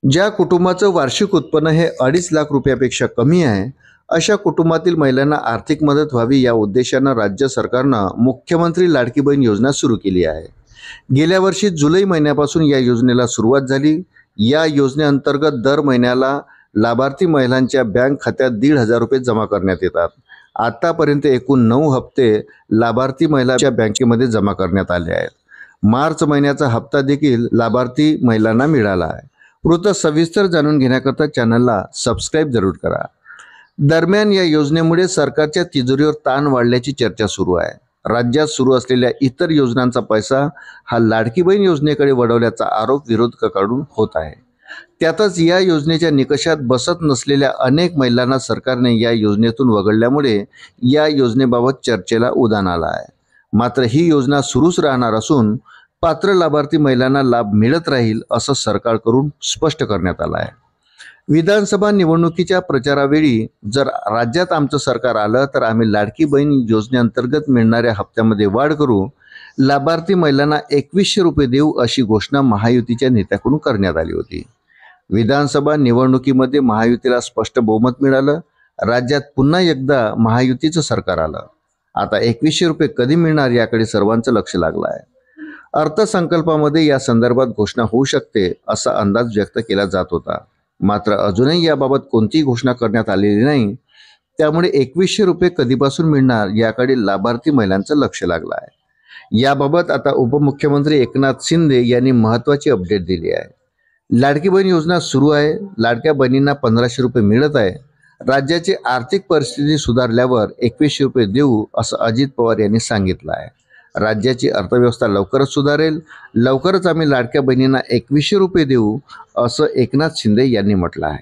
ज्या कुटुंबाचं वार्षिक उत्पन्न हे 2.5 लाख रुपयापेक्षा कमी आहे, अशा कुटुंबातील महिलांना आर्थिक मदत व्हावी या उद्देशानं राज्य सरकारनं मुख्यमंत्री लाडकी बहीण योजना सुरू केली आहे। गेल्या वर्षी जुलै महिन्यापासून या योजनेला सुरुवात झाली। या योजनेअंतर्गत दर महिन्याला लाभार्थी महिलांच्या बँक खात्यात 1,500 रुपये जमा करण्यात येतात। आतापर्यंत एकूण 9 हप्ते लाभार्थी महिलांच्या बँकेमध्ये जमा करण्यात आले आहेत। मार्च महिन्याचा हप्ता देखील लाभार्थी महिलांना मिळाला आहे। वृत्त सविस्तर जाणून घेण्याकरता चॅनलला सबस्क्राईब जरूर करा। दरम्यान या योजनेमुळे सरकारच्या तिजोरीवर ताण वाढल्याची चर्चा सुरू आहे। राज्यात सुरू असलेल्या इतर योजनांचा पैसा हा लाडकी बहीण योजनेकडे वळवल्याचा आरोप विरोधकांकडून होत आहे। त्यातच या योजनेच्या निकषात बसत नसलेल्या अनेक महिलांना सरकारने या योजनेतून वगळल्यामुळे या योजनेबाबत चर्चेला उधाण आलं आहे। मात्र ही योजना सुरूच राहणार असून पात्र लाभार्थी महिलांना लाभ मिळत राहील असं सरकारकडून स्पष्ट करण्यात आलं आहे। विधानसभा निवडणुकीच्या प्रचारावेळी जर राज्यात आमचं सरकार आलं तर आम्ही लाडकी बहीण योजनेअंतर्गत मिळणाऱ्या हप्त्यामध्ये वाढ करू, लाभार्थी महिलांना 2100 रुपये देऊ अशी घोषणा महायुतीच्या नेत्याकडून करण्यात आली होती। विधानसभा निवडणुकीमध्ये महायुतीला स्पष्ट बहुमत मिळालं। राज्यात पुन्हा एकदा महायुतीचं सरकार आलं। आता 2100 रुपये कधी मिळणार याकडे सर्वांचं लक्ष लागलं आहे। अर्थसंकल्पामध्ये या संदर्भात घोषणा होऊ शकते असा अंदाज व्यक्त केला जात होता। मात्र अजूनही याबाबत कोणतीही घोषणा करण्यात आलेली नाही। त्यामुळे 2100 रुपये कधीपासून मिळणार याकडे लाभार्थी महिलांचं लक्ष लागलं आहे। याबाबत आता उपमुख्यमंत्री एकनाथ शिंदे यांनी महत्त्वाची अपडेट दिली आहे। लाडकी बहीण योजना सुरू आहे। लाडक्या बहिणींना 1500 रुपये मिळत आहे। राज्याची आर्थिक परिस्थिती सुधारल्यावर 2100 रुपये देऊ असं अजित पवार यांनी सांगितलं आहे। राज्याची अर्थव्यवस्था लवकरच सुधारेल, लवकरच आम्ही लाडक्या बहिणींना 2100 रुपये देऊ असं एकनाथ शिंदे यांनी म्हटलं आहे।